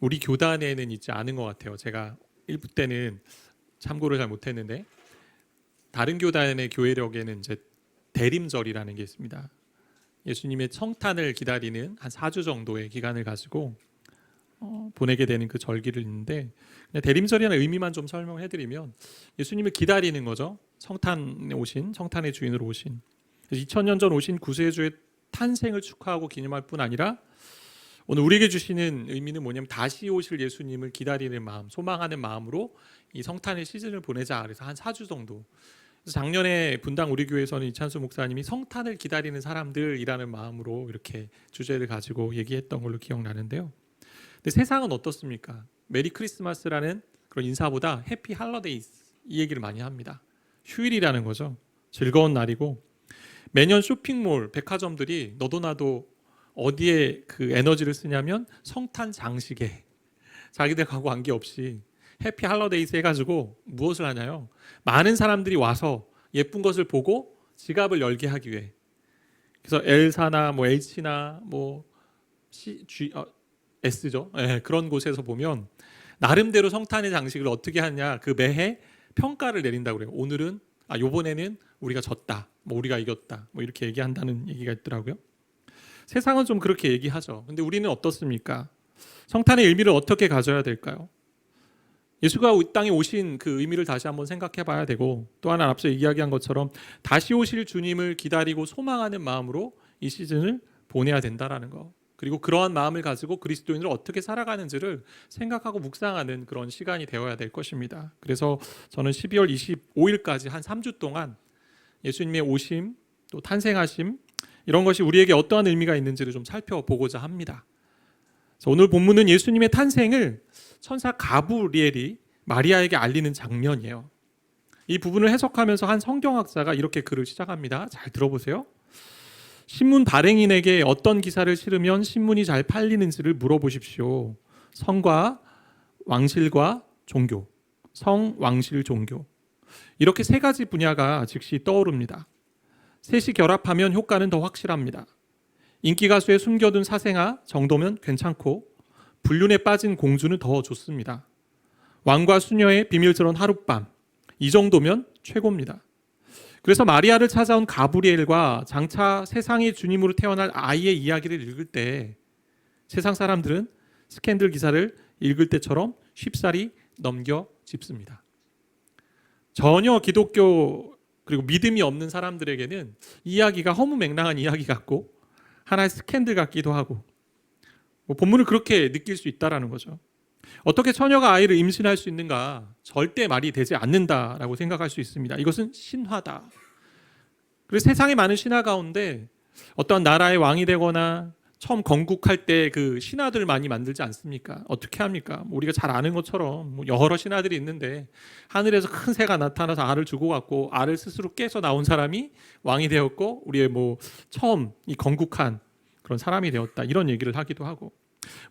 우리 교단에는 있지 않은 것 같아요. 제가 일부 때는 참고를 잘 못했는데 다른 교단의 교회력에는 이제 대림절이라는 게 있습니다. 예수님의 성탄을 기다리는 한 4주 정도의 기간을 가지고 보내게 되는 그 절기를 있는데, 대림절이라는 의미만 좀 설명해 드리면 예수님을 기다리는 거죠. 성탄의 주인으로 오신, 2000년 전 오신 구세주의 탄생을 축하하고 기념할 뿐 아니라 오늘 우리에게 주시는 의미는 뭐냐면 다시 오실 예수님을 기다리는 마음, 소망하는 마음으로 이 성탄의 시즌을 보내자. 그래서 한 4주 정도. 그래서 작년에 분당 우리 교회에서는 이찬수 목사님이 성탄을 기다리는 사람들이라는 마음으로 이렇게 주제를 가지고 얘기했던 걸로 기억나는데요. 근데 세상은 어떻습니까? 메리 크리스마스라는 그런 인사보다 해피 할러데이스, 이 얘기를 많이 합니다. 휴일이라는 거죠. 즐거운 날이고, 매년 쇼핑몰, 백화점들이 너도 나도 어디에 그 에너지를 쓰냐면 성탄 장식에 자기들 가구 관계 없이 해피 할러데이스 해가지고 무엇을 하냐요? 많은 사람들이 와서 예쁜 것을 보고 지갑을 열게 하기 위해. 그래서 L사나 뭐 H나 뭐 S죠. 네, 그런 곳에서 보면 나름대로 성탄의 장식을 어떻게 하냐, 그 매해 평가를 내린다고 그래요. 오늘은 요번에는 우리가 졌다, 뭐 우리가 이겼다, 뭐 이렇게 얘기한다는 얘기가 있더라고요. 세상은 좀 그렇게 얘기하죠. 근데 우리는 어떻습니까? 성탄의 의미를 어떻게 가져야 될까요? 예수가 이 땅에 오신 그 의미를 다시 한번 생각해 봐야 되고, 또 하나 앞서 이야기한 것처럼 다시 오실 주님을 기다리고 소망하는 마음으로 이 시즌을 보내야 된다라는 거. 그리고 그러한 마음을 가지고 그리스도인으로 어떻게 살아가는지를 생각하고 묵상하는 그런 시간이 되어야 될 것입니다. 그래서 저는 12월 25일까지 한 3주 동안 예수님의 오심, 또 탄생하심, 이런 것이 우리에게 어떠한 의미가 있는지를 좀 살펴보고자 합니다. 그래서 오늘 본문은 예수님의 탄생을 천사 가브리엘이 마리아에게 알리는 장면이에요. 이 부분을 해석하면서 한 성경학자가 이렇게 글을 시작합니다. 잘 들어보세요. 신문 발행인에게 어떤 기사를 실으면 신문이 잘 팔리는지를 물어보십시오. 성과 왕실과 종교, 성, 왕실, 종교, 이렇게 세 가지 분야가 즉시 떠오릅니다. 셋이 결합하면 효과는 더 확실합니다. 인기 가수의 숨겨둔 사생아 정도면 괜찮고, 불륜에 빠진 공주는 더 좋습니다. 왕과 수녀의 비밀스러운 하룻밤, 이 정도면 최고입니다. 그래서 마리아를 찾아온 가브리엘과 장차 세상의 주님으로 태어날 아이의 이야기를 읽을 때 세상 사람들은 스캔들 기사를 읽을 때처럼 쉽사리 넘겨 짚습니다. 전혀 기독교 그리고 믿음이 없는 사람들에게는 이 이야기가 허무맹랑한 이야기 같고 하나의 스캔들 같기도 하고, 본문을 그렇게 느낄 수 있다라는 거죠. 어떻게 처녀가 아이를 임신할 수 있는가? 절대 말이 되지 않는다라고 생각할 수 있습니다. 이것은 신화다. 그래서 세상의 많은 신화 가운데 어떤 나라의 왕이 되거나 처음 건국할 때 그 신화들을 많이 만들지 않습니까? 어떻게 합니까? 우리가 잘 아는 것처럼 여러 신화들이 있는데 하늘에서 큰 새가 나타나서 알을 주고 갔고, 알을 스스로 깨서 나온 사람이 왕이 되었고, 우리의 처음 이 건국한 그런 사람이 되었다, 이런 얘기를 하기도 하고,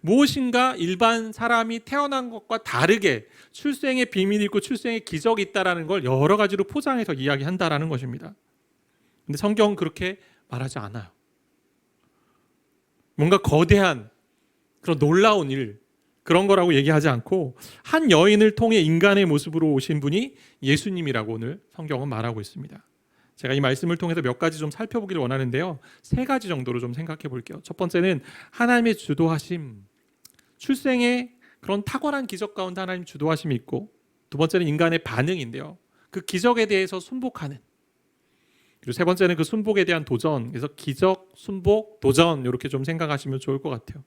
무엇인가 일반 사람이 태어난 것과 다르게 출생의 비밀이 있고 출생의 기적이 있다라는 걸 여러 가지로 포장해서 이야기한다라는 것입니다. 근데 성경은 그렇게 말하지 않아요. 뭔가 거대한 그런 놀라운 일, 그런 거라고 얘기하지 않고 한 여인을 통해 인간의 모습으로 오신 분이 예수님이라고 오늘 성경은 말하고 있습니다. 제가 이 말씀을 통해서 몇 가지 좀 살펴보기를 원하는데요. 세 가지 정도로 좀 생각해 볼게요. 첫 번째는 하나님의 주도하심, 출생의 그런 탁월한 기적 가운데 하나님 주도하심이 있고, 두 번째는 인간의 반응인데요. 그 기적에 대해서 순복하는, 그리고 세 번째는 그 순복에 대한 도전. 그래서 기적, 순복, 도전, 이렇게 좀 생각하시면 좋을 것 같아요.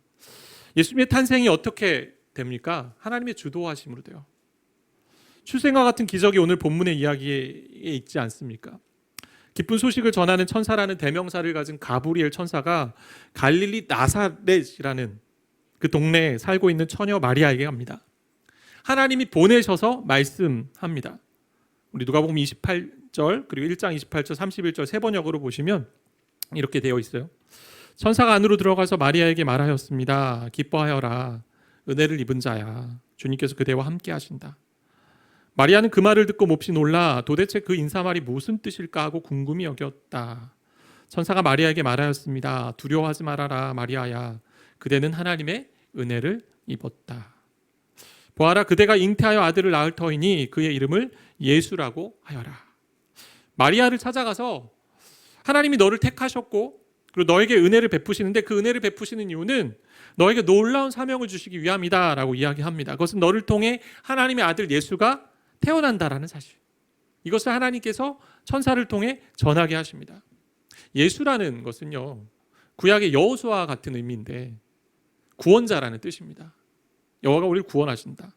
예수님의 탄생이 어떻게 됩니까? 하나님의 주도하심으로 돼요. 출생과 같은 기적이 오늘 본문의 이야기에 있지 않습니까? 기쁜 소식을 전하는 천사라는 대명사를 가진 가브리엘 천사가 갈릴리 나사렛이라는 그 동네에 살고 있는 처녀 마리아에게 갑니다. 하나님이 보내셔서 말씀합니다. 우리 누가복음 28절 그리고 1장 28절 31절 세 번역으로 보시면 이렇게 되어 있어요. 천사가 안으로 들어가서 마리아에게 말하였습니다. 기뻐하여라, 은혜를 입은 자야, 주님께서 그대와 함께 하신다. 마리아는 그 말을 듣고 몹시 놀라 도대체 그 인사말이 무슨 뜻일까 하고 궁금히 여겼다. 천사가 마리아에게 말하였습니다. 두려워하지 말아라, 마리아야, 그대는 하나님의 은혜를 입었다. 보아라, 그대가 잉태하여 아들을 낳을 터이니 그의 이름을 예수라고 하여라. 마리아를 찾아가서 하나님이 너를 택하셨고 그리고 너에게 은혜를 베푸시는데 그 은혜를 베푸시는 이유는 너에게 놀라운 사명을 주시기 위함이다 라고 이야기합니다. 그것은 너를 통해 하나님의 아들 예수가 태어난다라는 사실, 이것을 하나님께서 천사를 통해 전하게 하십니다. 예수라는 것은요, 구약의 여호수아와 같은 의미인데 구원자라는 뜻입니다. 여호와가 우리를 구원하신다.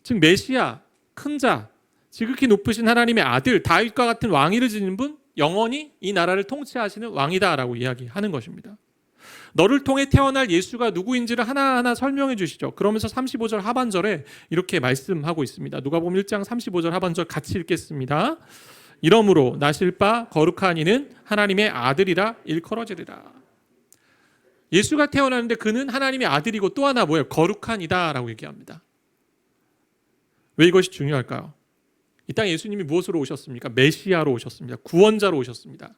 즉 메시아, 큰 자, 지극히 높으신 하나님의 아들, 다윗과 같은 왕위를 지닌 분, 영원히 이 나라를 통치하시는 왕이다라고 이야기하는 것입니다. 너를 통해 태어날 예수가 누구인지를 하나하나 설명해 주시죠. 그러면서 35절 하반절에 이렇게 말씀하고 있습니다. 누가복음 1장 35절 하반절 같이 읽겠습니다. 이러므로 나실 바 거룩한 이는 하나님의 아들이라 일컬어지리라. 예수가 태어나는데 그는 하나님의 아들이고 또 하나 뭐예요? 거룩한 이다 라고 얘기합니다. 왜 이것이 중요할까요? 이 땅에 예수님이 무엇으로 오셨습니까? 메시아로 오셨습니다. 구원자로 오셨습니다.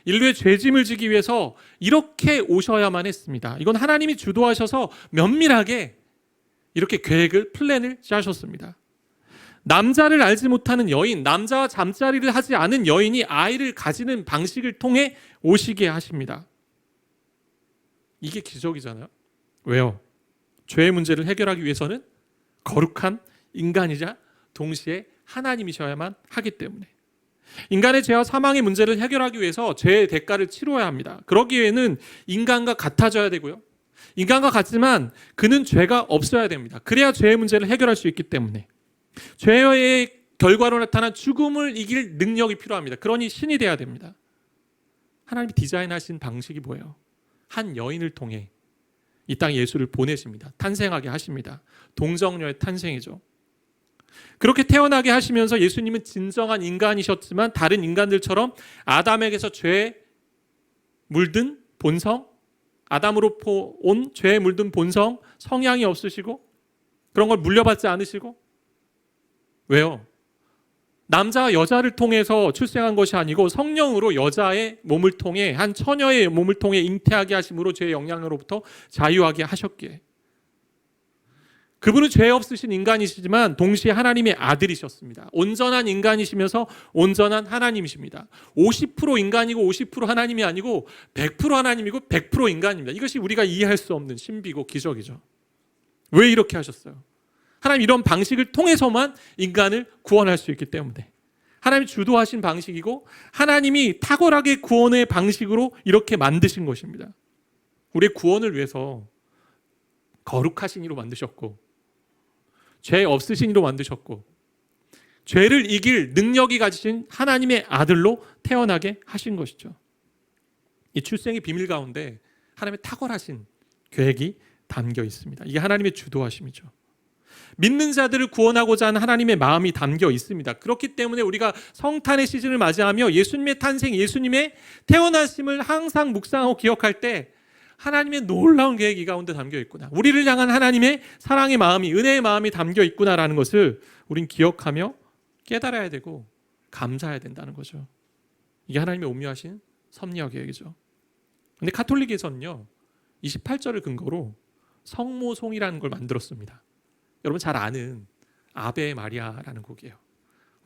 인류의 죄짐을 지기 위해서 이렇게 오셔야만 했습니다. 이건 하나님이 주도하셔서 면밀하게 이렇게 계획을, 플랜을 짜셨습니다. 남자를 알지 못하는 여인, 남자와 잠자리를 하지 않은 여인이 아이를 가지는 방식을 통해 오시게 하십니다. 이게 기적이잖아요. 왜요? 죄의 문제를 해결하기 위해서는 거룩한 인간이자 동시에 하나님이셔야만 하기 때문에, 인간의 죄와 사망의 문제를 해결하기 위해서 죄의 대가를 치러야 합니다. 그러기 위해는 인간과 같아져야 되고요, 인간과 같지만 그는 죄가 없어야 됩니다. 그래야 죄의 문제를 해결할 수 있기 때문에 죄의 결과로 나타난 죽음을 이길 능력이 필요합니다. 그러니 신이 돼야 됩니다. 하나님이 디자인하신 방식이 뭐예요? 한 여인을 통해 이 땅에 예수를 보내십니다. 탄생하게 하십니다. 동정녀의 탄생이죠. 그렇게 태어나게 하시면서 예수님은 진정한 인간이셨지만 다른 인간들처럼 아담에게서 죄에 물든 본성, 아담으로 온 죄에 물든 본성, 성향이 없으시고 그런 걸 물려받지 않으시고, 왜요? 남자와 여자를 통해서 출생한 것이 아니고 성령으로 여자의 몸을 통해, 한 처녀의 몸을 통해 잉태하게 하심으로 죄의 영향으로부터 자유하게 하셨기에, 그분은 죄 없으신 인간이시지만 동시에 하나님의 아들이셨습니다. 온전한 인간이시면서 온전한 하나님이십니다. 50% 인간이고 50% 하나님이 아니고 100% 하나님이고 100% 인간입니다. 이것이 우리가 이해할 수 없는 신비고 기적이죠. 왜 이렇게 하셨어요? 하나님 이런 방식을 통해서만 인간을 구원할 수 있기 때문에, 하나님이 주도하신 방식이고 하나님이 탁월하게 구원의 방식으로 이렇게 만드신 것입니다. 우리의 구원을 위해서 거룩하신 이로 만드셨고, 죄 없으신 이로 만드셨고, 죄를 이길 능력이 가지신 하나님의 아들로 태어나게 하신 것이죠. 이 출생의 비밀 가운데 하나님의 탁월하신 계획이 담겨 있습니다. 이게 하나님의 주도하심이죠. 믿는 자들을 구원하고자 하는 하나님의 마음이 담겨 있습니다. 그렇기 때문에 우리가 성탄의 시즌을 맞이하며 예수님의 탄생, 예수님의 태어나심을 항상 묵상하고 기억할 때 하나님의 놀라운 계획이 이 가운데 담겨 있구나, 우리를 향한 하나님의 사랑의 마음이, 은혜의 마음이 담겨 있구나라는 것을 우린 기억하며 깨달아야 되고 감사해야 된다는 거죠. 이게 하나님의 오묘하신 섭리와 계획이죠. 그런데 가톨릭에서는요, 28절을 근거로 성모송이라는 걸 만들었습니다. 여러분 잘 아는 아베 마리아라는 곡이에요.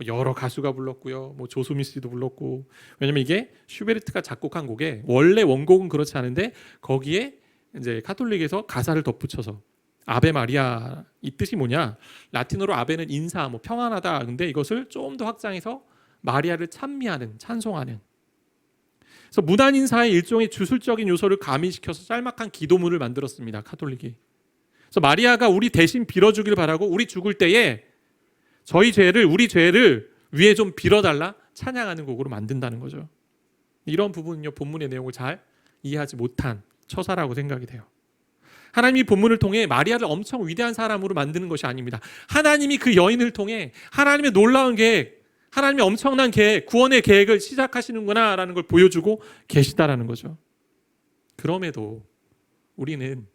여러 가수가 불렀고요, 조수미 씨도 불렀고, 왜냐면 이게 슈베르트가 작곡한 곡에 원래 원곡은 그렇지 않은데 거기에 이제 카톨릭에서 가사를 덧붙여서 아베 마리아, 이 뜻이 뭐냐? 라틴어로 아베는 인사, 평안하다. 근데 이것을 좀 더 확장해서 마리아를 찬미하는, 찬송하는. 그래서 무단 인사의 일종의 주술적인 요소를 가미시켜서 짤막한 기도문을 만들었습니다, 카톨릭이. 그래서 마리아가 우리 대신 빌어주길 바라고 우리 죽을 때에 우리 죄를 위에 좀 빌어달라 찬양하는 곡으로 만든다는 거죠. 이런 부분은요, 본문의 내용을 잘 이해하지 못한 처사라고 생각이 돼요. 하나님이 본문을 통해 마리아를 엄청 위대한 사람으로 만드는 것이 아닙니다. 하나님이 그 여인을 통해 하나님의 놀라운 계획, 하나님의 엄청난 계획, 구원의 계획을 시작하시는구나 라는 걸 보여주고 계시다라는 거죠. 그럼에도 우리는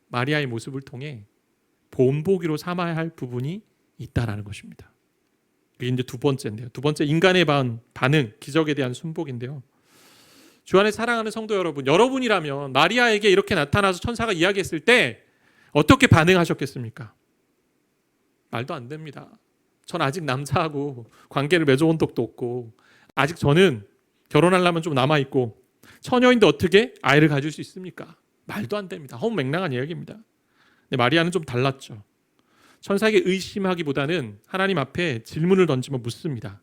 마리아의 모습을 통해 본보기로 삼아야 할 부분이 있다라는 것입니다. 이게 이제 두 번째인데요. 두 번째, 인간의 반응, 기적에 대한 순복인데요. 주 안에 사랑하는 성도 여러분, 여러분이라면 마리아에게 이렇게 나타나서 천사가 이야기했을 때 어떻게 반응하셨겠습니까? 말도 안 됩니다. 전 아직 남자하고 관계를 맺어본 적도 없고 아직 저는 결혼하려면 좀 남아있고 처녀인데 어떻게 아이를 가질 수 있습니까? 말도 안 됩니다. 허무맹랑한 이야기입니다. 근데 마리아는 좀 달랐죠. 천사에게 의심하기보다는 하나님 앞에 질문을 던지며 묻습니다.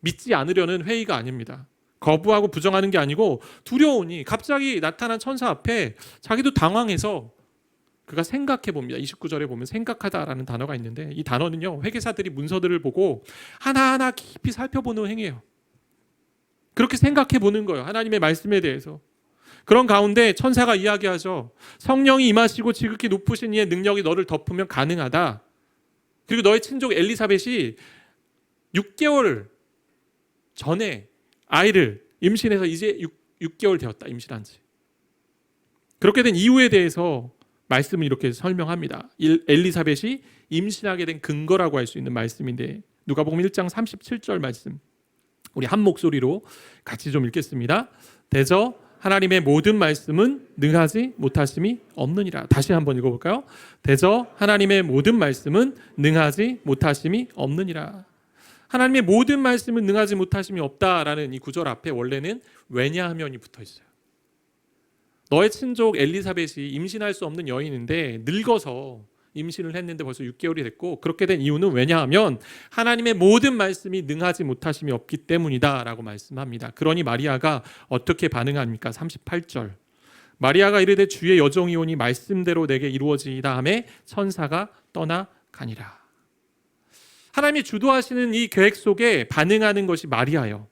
믿지 않으려는 회의가 아닙니다. 거부하고 부정하는 게 아니고 두려우니 갑자기 나타난 천사 앞에 자기도 당황해서 그가 생각해 봅니다. 29절에 보면 생각하다라는 단어가 있는데 이 단어는요, 회계사들이 문서들을 보고 하나하나 깊이 살펴보는 행위예요. 그렇게 생각해 보는 거예요. 하나님의 말씀에 대해서. 그런 가운데 천사가 이야기하죠. 성령이 임하시고 지극히 높으신 이의 능력이 너를 덮으면 가능하다. 그리고 너의 친족 엘리사벳이 6개월 전에 아이를 임신해서 이제 6개월 되었다. 임신한 지. 그렇게 된 이유에 대해서 말씀을 이렇게 설명합니다. 엘리사벳이 임신하게 된 근거라고 할 수 있는 말씀인데 누가복음 1장 37절 말씀 우리 한 목소리로 같이 좀 읽겠습니다. 대저 하나님의 모든 말씀은 능하지 못하심이 없느니라. 다시 한번 읽어볼까요? 대저 하나님의 모든 말씀은 능하지 못하심이 없느니라. 하나님의 모든 말씀은 능하지 못하심이 없다라는 이 구절 앞에 원래는 왜냐하면이 붙어 있어요. 너의 친족 엘리사벳이 임신할 수 없는 여인인데 늙어서 임신을 했는데 벌써 6개월이 됐고 그렇게 된 이유는 왜냐하면 하나님의 모든 말씀이 능하지 못하심이 없기 때문이다 라고 말씀합니다. 그러니 마리아가 어떻게 반응합니까? 38절 마리아가 이르되 주의 여종이오니 말씀대로 내게 이루어지이다 하매 천사가 떠나가니라. 하나님이 주도하시는 이 계획 속에 반응하는 것이 마리아예요.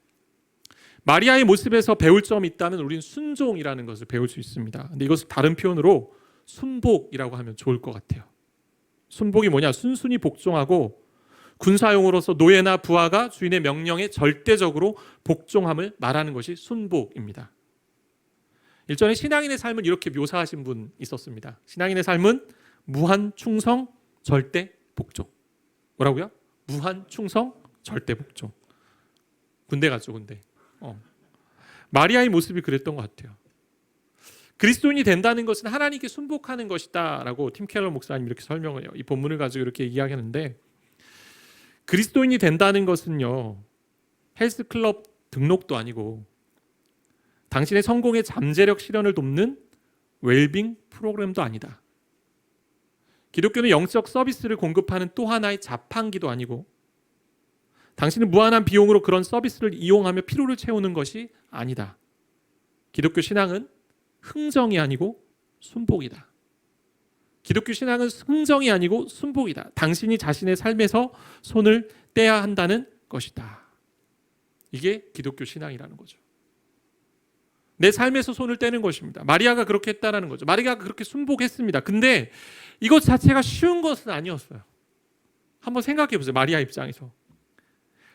마리아의 모습에서 배울 점이 있다면 우리는 순종이라는 것을 배울 수 있습니다. 근데 이것을 다른 표현으로 순복이라고 하면 좋을 것 같아요. 순복이 뭐냐? 순순히 복종하고 군사용어로서 노예나 부하가 주인의 명령에 절대적으로 복종함을 말하는 것이 순복입니다. 일전에 신앙인의 삶을 이렇게 묘사하신 분 있었습니다. 신앙인의 삶은 무한 충성, 절대 복종. 뭐라고요? 무한 충성, 절대 복종. 군대 갔죠, 군대. 마리아의 모습이 그랬던 것 같아요. 그리스도인이 된다는 것은 하나님께 순복하는 것이다 라고 팀 켈러 목사님 이렇게 설명을 해요. 이 본문을 가지고 이렇게 이야기하는데 그리스도인이 된다는 것은요 헬스클럽 등록도 아니고 당신의 성공의 잠재력 실현을 돕는 웰빙 프로그램도 아니다. 기독교는 영적 서비스를 공급하는 또 하나의 자판기도 아니고 당신은 무한한 비용으로 그런 서비스를 이용하며 피로를 채우는 것이 아니다. 기독교 신앙은 흥정이 아니고 순복이다. 기독교 신앙은 흥정이 아니고 순복이다. 당신이 자신의 삶에서 손을 떼야 한다는 것이다. 이게 기독교 신앙이라는 거죠. 내 삶에서 손을 떼는 것입니다. 마리아가 그렇게 했다라는 거죠. 마리아가 그렇게 순복했습니다. 근데 이것 자체가 쉬운 것은 아니었어요. 한번 생각해 보세요. 마리아 입장에서.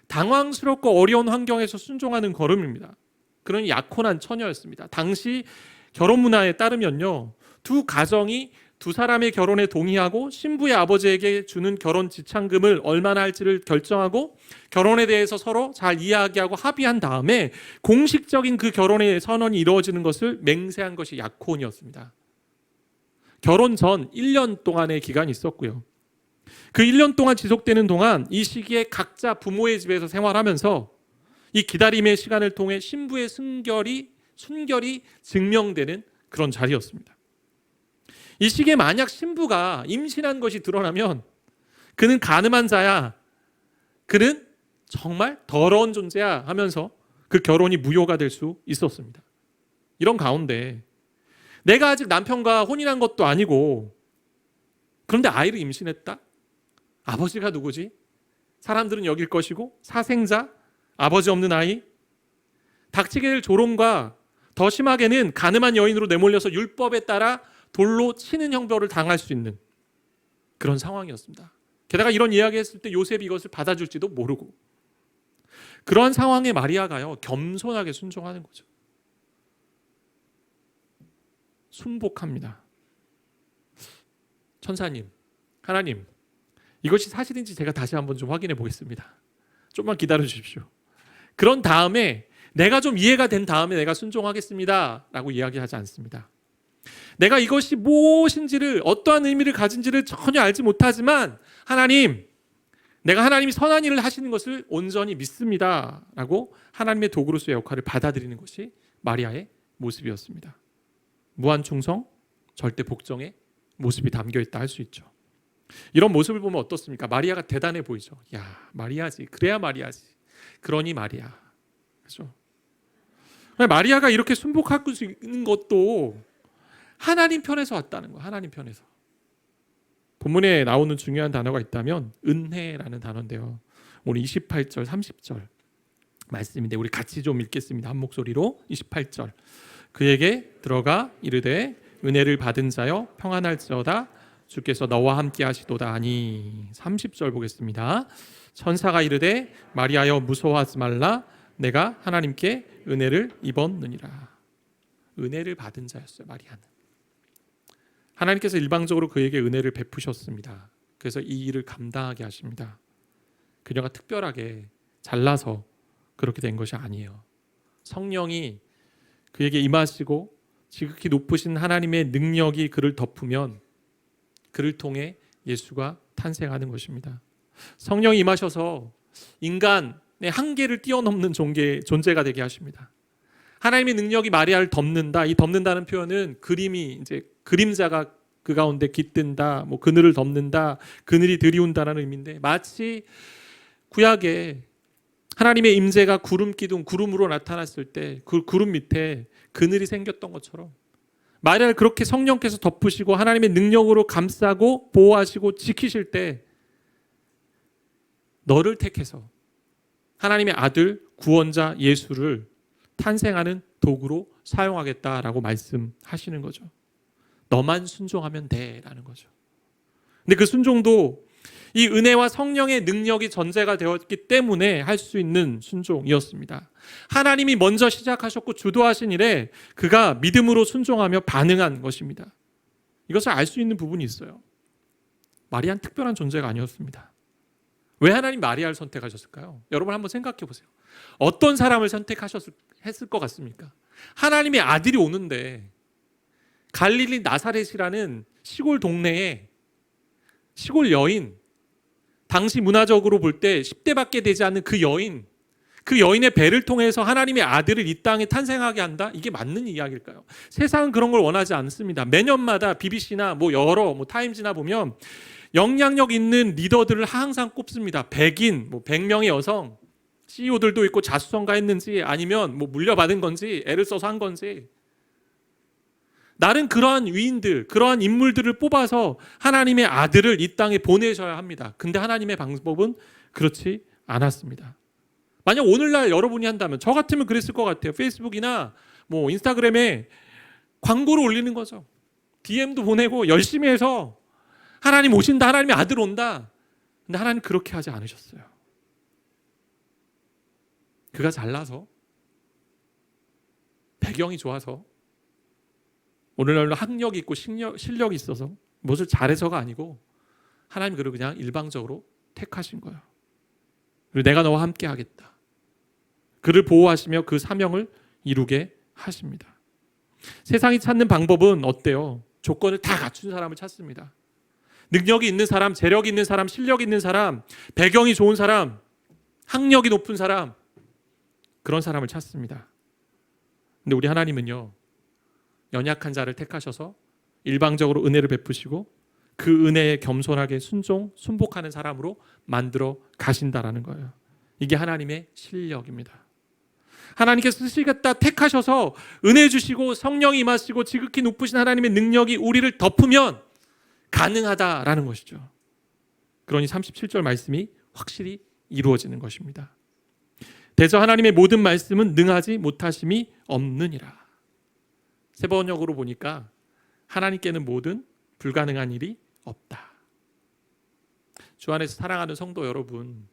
당황스럽고 어려운 환경에서 순종하는 걸음입니다. 그런 약혼한 처녀였습니다. 당시 결혼 문화에 따르면요, 두 가정이 두 사람의 결혼에 동의하고 신부의 아버지에게 주는 결혼 지참금을 얼마나 할지를 결정하고 결혼에 대해서 서로 잘 이야기하고 합의한 다음에 공식적인 그 결혼의 선언이 이루어지는 것을 맹세한 것이 약혼이었습니다. 결혼 전 1년 동안의 기간이 있었고요. 그 1년 동안 지속되는 동안 이 시기에 각자 부모의 집에서 생활하면서 이 기다림의 시간을 통해 신부의 순결이 증명되는 그런 자리였습니다. 이 시기에 만약 신부가 임신한 것이 드러나면 그는 간음한 자야, 그는 정말 더러운 존재야 하면서 그 결혼이 무효가 될 수 있었습니다. 이런 가운데 내가 아직 남편과 혼인한 것도 아니고 그런데 아이를 임신했다? 아버지가 누구지? 사람들은 여길 것이고 사생자, 아버지 없는 아이, 닥치게 될 조롱과 더 심하게는 간음한 여인으로 내몰려서 율법에 따라 돌로 치는 형벌을 당할 수 있는 그런 상황이었습니다. 게다가 이런 이야기했을 때 요셉이 이것을 받아줄지도 모르고 그러한 상황에 마리아가요 겸손하게 순종하는 거죠. 순복합니다. 천사님, 하나님, 이것이 사실인지 제가 다시 한번 좀 확인해 보겠습니다. 좀만 기다려 주십시오. 그런 다음에 내가 좀 이해가 된 다음에 내가 순종하겠습니다 라고 이야기하지 않습니다. 내가 이것이 무엇인지를 어떠한 의미를 가진지를 전혀 알지 못하지만 하나님, 내가 하나님이 선한 일을 하시는 것을 온전히 믿습니다 라고 하나님의 도구로서의 역할을 받아들이는 것이 마리아의 모습이었습니다. 무한 충성, 절대 복종의 모습이 담겨있다 할 수 있죠. 이런 모습을 보면 어떻습니까? 마리아가 대단해 보이죠. 야, 마리아지. 그래야 마리아지. 그러니 마리아. 그렇죠? 마리아가 이렇게 순복할 수 있는 것도 하나님 편에서 왔다는 거예요. 하나님 편에서. 본문에 나오는 중요한 단어가 있다면 은혜라는 단어인데요. 오늘 28절, 30절 말씀인데 우리 같이 좀 읽겠습니다. 한 목소리로 28절. 그에게 들어가 이르되 은혜를 받은 자여 평안할지어다 주께서 너와 함께 하시도다 하니. 30절 보겠습니다. 천사가 이르되 마리아여 무서워하지 말라 내가 하나님께 은혜를 입었느니라. 은혜를 받은 자였어요. 마리아는. 하나님께서 일방적으로 그에게 은혜를 베푸셨습니다. 그래서 이 일을 감당하게 하십니다. 그녀가 특별하게 잘나서 그렇게 된 것이 아니에요. 성령이 그에게 임하시고 지극히 높으신 하나님의 능력이 그를 덮으면 그를 통해 예수가 탄생하는 것입니다. 성령이 임하셔서 인간의 한계를 뛰어넘는 존재가 되게 하십니다. 하나님의 능력이 마리아를 덮는다. 이 덮는다는 표현은 그림이 이제 그림자가 그 가운데 깃든다, 뭐 그늘을 덮는다, 그늘이 들이운다라는 의미인데 마치 구약에 하나님의 임재가 구름 기둥, 구름으로 나타났을 때 그 구름 밑에 그늘이 생겼던 것처럼 마리아를 그렇게 성령께서 덮으시고 하나님의 능력으로 감싸고 보호하시고 지키실 때 너를 택해서 하나님의 아들 구원자 예수를 탄생하는 도구로 사용하겠다라고 말씀하시는 거죠. 너만 순종하면 돼라는 거죠. 근데 그 순종도 이 은혜와 성령의 능력이 전제가 되었기 때문에 할 수 있는 순종이었습니다. 하나님이 먼저 시작하셨고 주도하신 일에 그가 믿음으로 순종하며 반응한 것입니다. 이것을 알 수 있는 부분이 있어요. 마리아는 특별한 존재가 아니었습니다. 왜 하나님 마리아를 선택하셨을까요? 여러분 한번 생각해 보세요. 어떤 사람을 선택했을 것 같습니까? 하나님의 아들이 오는데 갈릴리 나사렛이라는 시골 동네에 시골 여인, 당시 문화적으로 볼 때 10대밖에 되지 않는 그 여인의 배를 통해서 하나님의 아들을 이 땅에 탄생하게 한다? 이게 맞는 이야기일까요? 세상은 그런 걸 원하지 않습니다. 매년마다 BBC나 여러 타임즈나 보면 영향력 있는 리더들을 항상 꼽습니다. 백인, 100명의 여성, CEO들도 있고 자수성가 했는지 아니면 물려받은 건지 애를 써서 한 건지 나는 그러한 위인들, 그러한 인물들을 뽑아서 하나님의 아들을 이 땅에 보내셔야 합니다. 근데 하나님의 방법은 그렇지 않았습니다. 만약 오늘날 여러분이 한다면 저 같으면 그랬을 것 같아요. 페이스북이나 인스타그램에 광고를 올리는 거죠. DM도 보내고 열심히 해서 하나님 오신다, 하나님의 아들 온다. 근데 하나님 그렇게 하지 않으셨어요. 그가 잘나서 배경이 좋아서 오늘날로 학력이 있고 실력이 있어서 무엇을 잘해서가 아니고 하나님 그를 그냥 일방적으로 택하신 거예요. 그리고 내가 너와 함께 하겠다. 그를 보호하시며 그 사명을 이루게 하십니다. 세상이 찾는 방법은 어때요? 조건을 다 갖춘 사람을 찾습니다. 능력이 있는 사람, 재력이 있는 사람, 실력이 있는 사람, 배경이 좋은 사람, 학력이 높은 사람, 그런 사람을 찾습니다. 근데 우리 하나님은요, 연약한 자를 택하셔서 일방적으로 은혜를 베푸시고 그 은혜에 겸손하게 순복하는 사람으로 만들어 가신다라는 거예요. 이게 하나님의 실력입니다. 하나님께서 쓰시겠다 택하셔서 은혜 주시고 성령이 임하시고 지극히 높으신 하나님의 능력이 우리를 덮으면 가능하다라는 것이죠. 그러니 37절 말씀이 확실히 이루어지는 것입니다. 대저 하나님의 모든 말씀은 능하지 못하심이 없느니라. 세번역으로 보니까 하나님께는 모든 불가능한 일이 없다. 주 안에서 사랑하는 성도 여러분,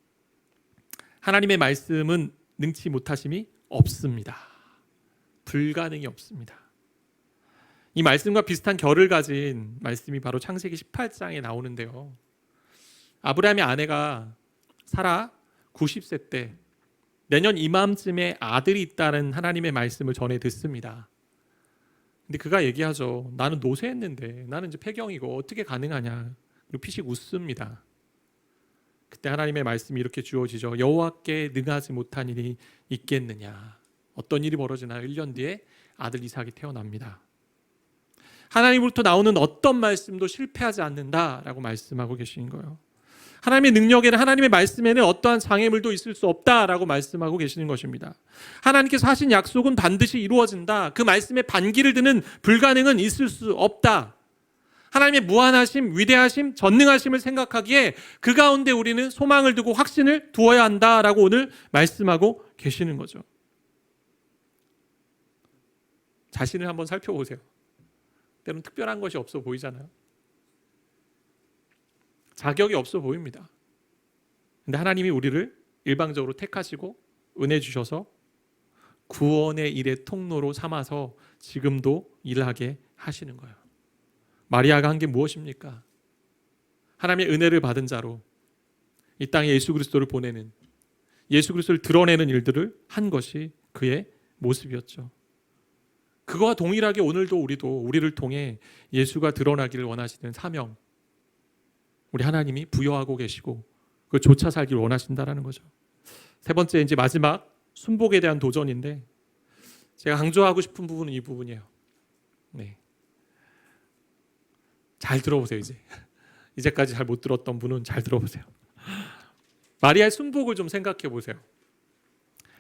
하나님의 말씀은 능치 못하심이 없습니다. 불가능이 없습니다. 이 말씀과 비슷한 결을 가진 말씀이 바로 창세기 18장에 나오는데요. 아브라함의 아내가 사라 90세 때 내년 이맘쯤에 아들이 있다는 하나님의 말씀을 전해 듣습니다. 근데 그가 얘기하죠. 나는 노쇠했는데 나는 이제 폐경이고 어떻게 가능하냐. 그리고 피식 웃습니다. 그때 하나님의 말씀이 이렇게 주어지죠. 여호와께 능하지 못한 일이 있겠느냐. 어떤 일이 벌어지나요? 1년 뒤에 아들 이삭이 태어납니다. 하나님으로부터 나오는 어떤 말씀도 실패하지 않는다라고 말씀하고 계신 거예요. 하나님의 능력에는, 하나님의 말씀에는 어떠한 장애물도 있을 수 없다라고 말씀하고 계시는 것입니다. 하나님께서 하신 약속은 반드시 이루어진다. 그 말씀에 반기를 드는 불가능은 있을 수 없다. 하나님의 무한하심, 위대하심, 전능하심을 생각하기에 그 가운데 우리는 소망을 두고 확신을 두어야 한다라고 오늘 말씀하고 계시는 거죠. 자신을 한번 살펴보세요. 때로는 특별한 것이 없어 보이잖아요. 자격이 없어 보입니다. 근데 하나님이 우리를 일방적으로 택하시고 은혜 주셔서 구원의 일의 통로로 삼아서 지금도 일하게 하시는 거예요. 마리아가 한 게 무엇입니까? 하나님의 은혜를 받은 자로 이 땅에 예수 그리스도를 보내는, 예수 그리스도를 드러내는 일들을 한 것이 그의 모습이었죠. 그거와 동일하게 오늘도 우리를 통해 예수가 드러나기를 원하시는 사명, 우리 하나님이 부여하고 계시고 그걸 쫓아 살기를 원하신다라는 거죠. 세 번째, 이제 마지막 순복에 대한 도전인데, 제가 강조하고 싶은 부분은 이 부분이에요. 네. 잘 들어보세요. 이제까지 잘 못 들었던 분은 잘 들어보세요. 마리아의 순복을 좀 생각해 보세요.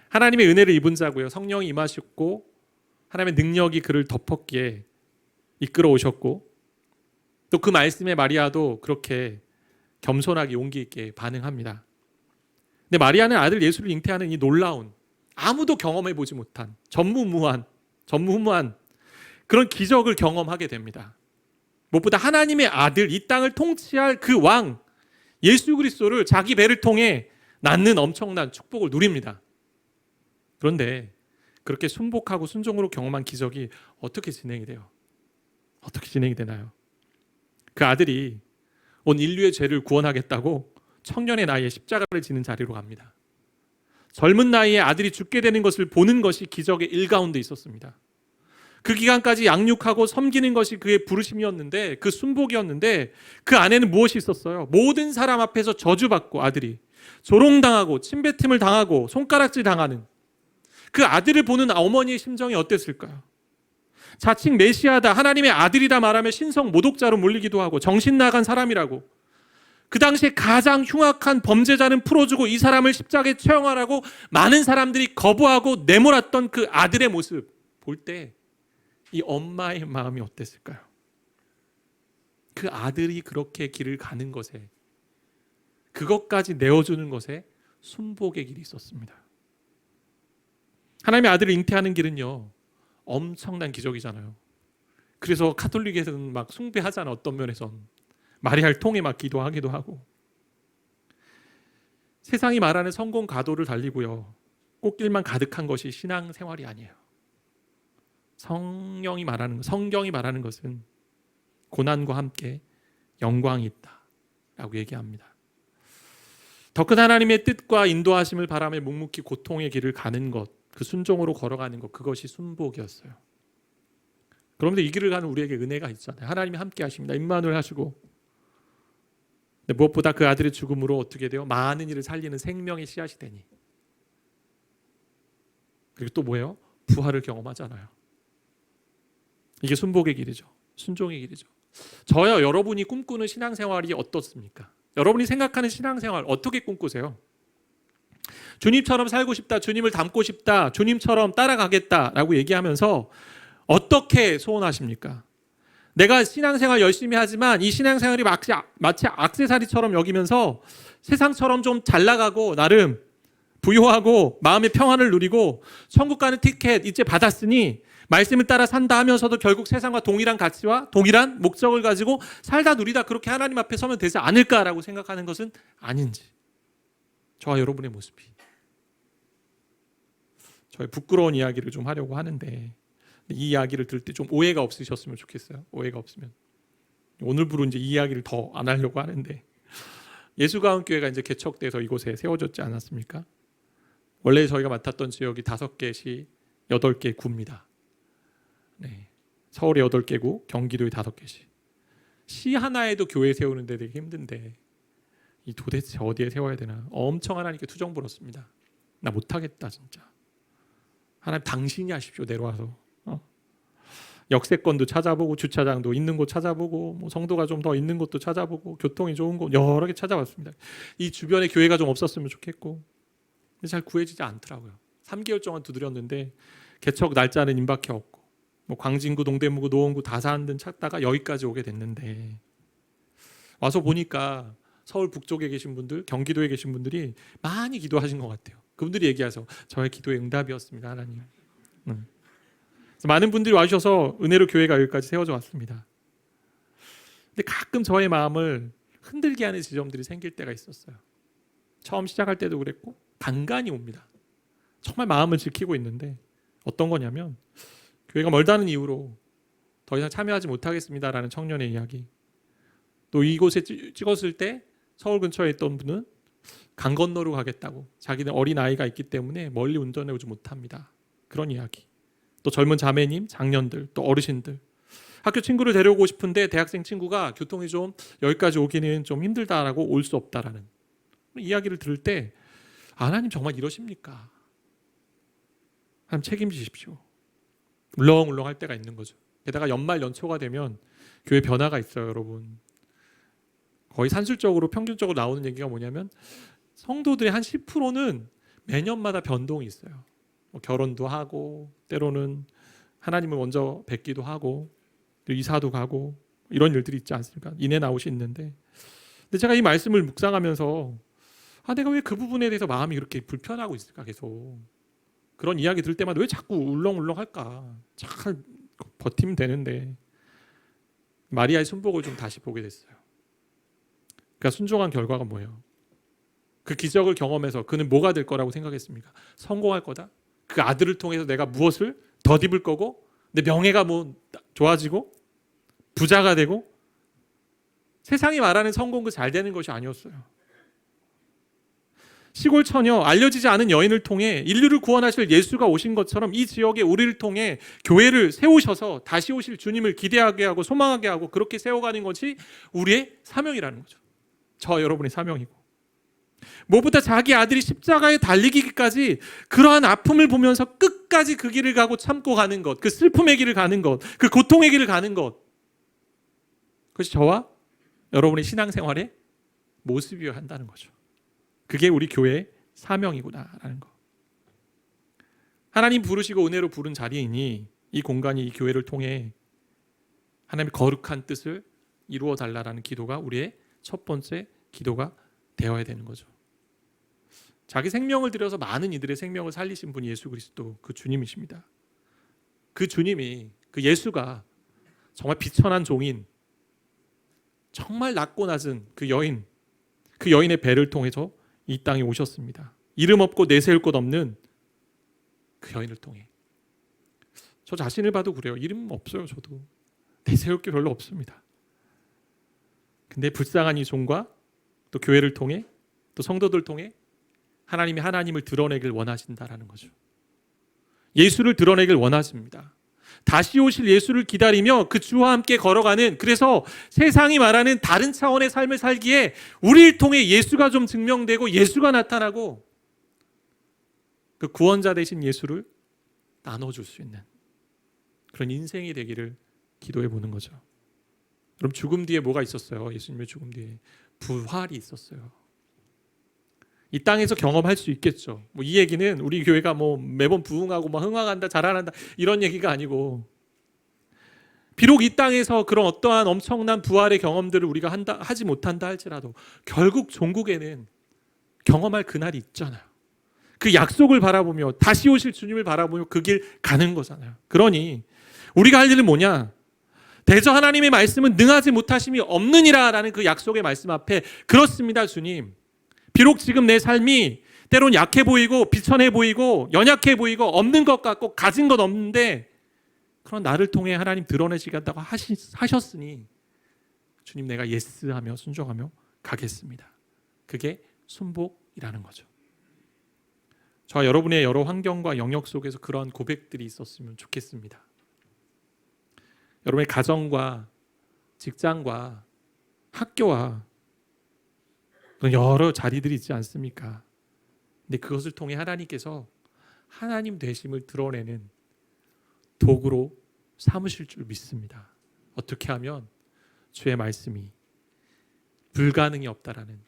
하나님의 은혜를 입은 자고요. 성령이 임하셨고 하나님의 능력이 그를 덮었기에 이끌어 오셨고, 또 그 말씀에 마리아도 그렇게 겸손하게 용기 있게 반응합니다. 근데 마리아는 아들 예수를 잉태하는 이 놀라운, 아무도 경험해 보지 못한 전무후무한 그런 기적을 경험하게 됩니다. 무엇보다 하나님의 아들, 이 땅을 통치할 그 왕 예수 그리스도를 자기 배를 통해 낳는 엄청난 축복을 누립니다. 그런데 그렇게 순복하고 순종으로 경험한 기적이 어떻게 진행이 돼요? 어떻게 진행이 되나요? 그 아들이 온 인류의 죄를 구원하겠다고 청년의 나이에 십자가를 지는 자리로 갑니다. 젊은 나이에 아들이 죽게 되는 것을 보는 것이 기적의 일가운데 있었습니다. 그 기간까지 양육하고 섬기는 것이 그의 부르심이었는데, 그 순복이었는데, 그 안에는 무엇이 있었어요? 모든 사람 앞에서 저주받고 아들이 조롱당하고 침뱉음을 당하고 손가락질 당하는 그 아들을 보는 어머니의 심정이 어땠을까요? 자칭 메시아다, 하나님의 아들이다 말하며 신성 모독자로 몰리기도 하고 정신 나간 사람이라고, 그 당시에 가장 흉악한 범죄자는 풀어주고 이 사람을 십자가에 처형하라고 많은 사람들이 거부하고 내몰았던 그 아들의 모습 볼 때 이 엄마의 마음이 어땠을까요? 그 아들이 그렇게 길을 가는 것에, 그것까지 내어주는 것에 순복의 길이 있었습니다. 하나님의 아들을 잉태하는 길은요, 엄청난 기적이잖아요. 그래서 가톨릭에서는 막 숭배하잖아. 어떤 면에선 마리아를 통해 막 기도하기도 하고. 세상이 말하는 성공 가도를 달리고요, 꽃길만 가득한 것이 신앙생활이 아니에요. 성경이 말하는 것은 고난과 함께 영광이 있다라고 얘기합니다. 더 큰 하나님의 뜻과 인도하심을 바라며 묵묵히 고통의 길을 가는 것, 그 순종으로 걸어가는 것, 그것이 순복이었어요. 그런데 이 길을 가는 우리에게 은혜가 있잖아요. 하나님이 함께 하십니다. 임마누엘 하시고. 근데 무엇보다 그 아들의 죽음으로 어떻게 돼요? 많은 이를 살리는 생명의 씨앗이 되니. 그리고 또 뭐예요? 부활을 경험하잖아요. 이게 순복의 길이죠. 순종의 길이죠. 저요, 여러분이 꿈꾸는 신앙생활이 어떻습니까? 여러분이 생각하는 신앙생활 어떻게 꿈꾸세요? 주님처럼 살고 싶다, 주님을 닮고 싶다, 주님처럼 따라가겠다라고 얘기하면서 어떻게 소원하십니까? 내가 신앙생활 열심히 하지만 이 신앙생활이 마치 액세서리처럼 여기면서 세상처럼 좀 잘 나가고 나름 부유하고 마음의 평안을 누리고 천국 가는 티켓 이제 받았으니 말씀을 따라 산다 하면서도 결국 세상과 동일한 가치와 동일한 목적을 가지고 살다 누리다, 그렇게 하나님 앞에 서면 되지 않을까라고 생각하는 것은 아닌지, 저와 여러분의 모습이. 저의 부끄러운 이야기를 좀 하려고 하는데, 이 이야기를 들을 때 좀 오해가 없으셨으면 좋겠어요. 오해가 없으면. 오늘부로 이제 이 이야기를 더 안 하려고 하는데, 예수가운교회가 이제 개척돼서 이곳에 세워졌지 않았습니까? 원래 저희가 맡았던 지역이 5개 시 8개 구입니다. 네. 서울에 8개 구, 경기도에 5개 시. 시 하나에도 교회 세우는데 되게 힘든데 이 도대체 어디에 세워야 되나 엄청 하나님께 투정 부렸습니다. 나 못하겠다 진짜. 하나님 당신이 하십시오. 내려와서 역세권도 찾아보고 주차장도 있는 곳 찾아보고 뭐 성도가 좀 더 있는 곳도 찾아보고 교통이 좋은 곳 여러 개 찾아봤습니다. 이 주변에 교회가 좀 없었으면 좋겠고 잘 구해지지 않더라고요. 3개월 동안 두드렸는데 개척 날짜는 임박해 없고 뭐 광진구, 동대문구, 노원구, 다산 등 찾다가 여기까지 오게 됐는데 와서 보니까 서울 북쪽에 계신 분들, 경기도에 계신 분들이 많이 기도하신 것 같아요. 그분들이 얘기하서 저의 기도의 응답이었습니다, 하나님. 많은 분들이 와주셔서 은혜로 교회가 여기까지 세워져 왔습니다. 근데 가끔 저의 마음을 흔들게 하는 지점들이 생길 때가 있었어요. 처음 시작할 때도 그랬고 간간히 옵니다. 정말 마음을 지키고 있는데 어떤 거냐면 교회가 멀다는 이유로 더 이상 참여하지 못하겠습니다라는 청년의 이야기. 또 이곳에 찍었을 때 서울 근처에 있던 분은 강 건너로 가겠다고 자기는 어린 아이가 있기 때문에 멀리 운전해 오지 못합니다. 그런 이야기. 또 젊은 자매님, 장년들, 또 어르신들 학교 친구를 데려오고 싶은데 대학생 친구가 교통이 좀 여기까지 오기는 좀 힘들다라고 올 수 없다라는 이야기를 들을 때 하나님 정말 이러십니까? 하나님 책임지십시오. 울렁울렁 할 때가 있는 거죠. 게다가 연말 연초가 되면 교회 변화가 있어요, 여러분. 거의 산술적으로 평균적으로 나오는 얘기가 뭐냐면 성도들의 한 10%는 매년마다 변동이 있어요. 뭐 결혼도 하고 때로는 하나님을 먼저 뵙기도 하고 또 이사도 가고 이런 일들이 있지 않습니까? 인해 나웃이 있는데 근데 제가 이 말씀을 묵상하면서 내가 왜 그 부분에 대해서 마음이 그렇게 불편하고 있을까 계속 그런 이야기 들을 때마다 왜 자꾸 울렁울렁 할까? 잘 버티면 되는데 마리아의 순복을 좀 다시 보게 됐어요. 그러니까 순종한 결과가 뭐예요? 그 기적을 경험해서 그는 뭐가 될 거라고 생각했습니까? 성공할 거다? 그 아들을 통해서 내가 무엇을 덧입을 거고 내 명예가 뭐 좋아지고 부자가 되고 세상이 말하는 성공 그 잘 되는 것이 아니었어요. 시골 처녀 알려지지 않은 여인을 통해 인류를 구원하실 예수가 오신 것처럼 이 지역에 우리를 통해 교회를 세우셔서 다시 오실 주님을 기대하게 하고 소망하게 하고 그렇게 세워가는 것이 우리의 사명이라는 거죠. 저 여러분의 사명이고 무엇보다 자기 아들이 십자가에 달리기까지 그러한 아픔을 보면서 끝까지 그 길을 가고 참고 가는 것, 그 슬픔의 길을 가는 것, 그 고통의 길을 가는 것, 그것이 저와 여러분의 신앙생활의 모습이어야 한다는 거죠. 그게 우리 교회의 사명이구나라는 거. 하나님 부르시고 은혜로 부른 자리이니 이 공간이 이 교회를 통해 하나님의 거룩한 뜻을 이루어 달라라는 기도가 우리의 첫 번째 기도가 되어야 되는 거죠. 자기 생명을 들여서 많은 이들의 생명을 살리신 분이 예수 그리스도 그 주님이십니다. 그 주님이 그 예수가 정말 비천한 종인 정말 낮고 낮은 그 여인의 배를 통해서 이 땅에 오셨습니다. 이름 없고 내세울 곳 없는 그 여인을 통해. 저 자신을 봐도 그래요. 이름 없어요. 저도 내세울 게 별로 없습니다. 근데 불쌍한 이 종과 또 교회를 통해 또 성도들 통해 하나님이 하나님을 드러내길 원하신다라는 거죠. 예수를 드러내길 원하십니다. 다시 오실 예수를 기다리며 그 주와 함께 걸어가는, 그래서 세상이 말하는 다른 차원의 삶을 살기에 우리를 통해 예수가 좀 증명되고 예수가 나타나고 그 구원자 되신 예수를 나눠줄 수 있는 그런 인생이 되기를 기도해 보는 거죠. 그럼 죽음 뒤에 뭐가 있었어요? 예수님의 죽음 뒤에 부활이 있었어요. 이 땅에서 경험할 수 있겠죠. 뭐 이 얘기는 우리 교회가 뭐 매번 부흥하고 막 흥황한다, 자라난다 이런 얘기가 아니고, 비록 이 땅에서 그런 어떠한 엄청난 부활의 경험들을 우리가 하지 못한다 할지라도 결국 종국에는 경험할 그날이 있잖아요. 그 약속을 바라보며 다시 오실 주님을 바라보며 그 길 가는 거잖아요. 그러니 우리가 할 일은 뭐냐? 대저 하나님의 말씀은 능하지 못하심이 없느니라라는 그 약속의 말씀 앞에, 그렇습니다 주님, 비록 지금 내 삶이 때론 약해 보이고 비천해 보이고 연약해 보이고 없는 것 같고 가진 것 없는데 그런 나를 통해 하나님 드러내시겠다고 하셨으니 주님 내가 예스하며 순종하며 가겠습니다. 그게 순복이라는 거죠. 저와 여러분의 여러 환경과 영역 속에서 그런 고백들이 있었으면 좋겠습니다. 여러분의 가정과 직장과 학교와 여러 자리들이 있지 않습니까? 근데 그것을 통해 하나님께서 하나님 되심을 드러내는 도구로 삼으실 줄 믿습니다. 어떻게 하면 주의 말씀이 불가능이 없다라는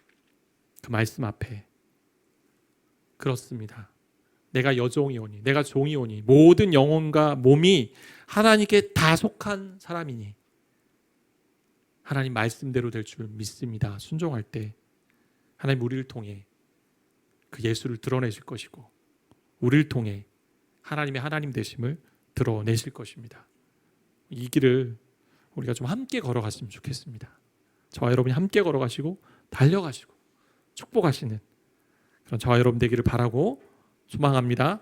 그 말씀 앞에 그렇습니다. 내가 여종이오니 내가 종이오니 모든 영혼과 몸이 하나님께 다 속한 사람이니 하나님 말씀대로 될 줄 믿습니다. 순종할 때 하나님 우리를 통해 그 예수를 드러내실 것이고 우리를 통해 하나님의 하나님 되심을 드러내실 것입니다. 이 길을 우리가 좀 함께 걸어갔으면 좋겠습니다. 저와 여러분이 함께 걸어가시고 달려가시고 축복하시는 그런 저와 여러분 되기를 바라고 소망합니다.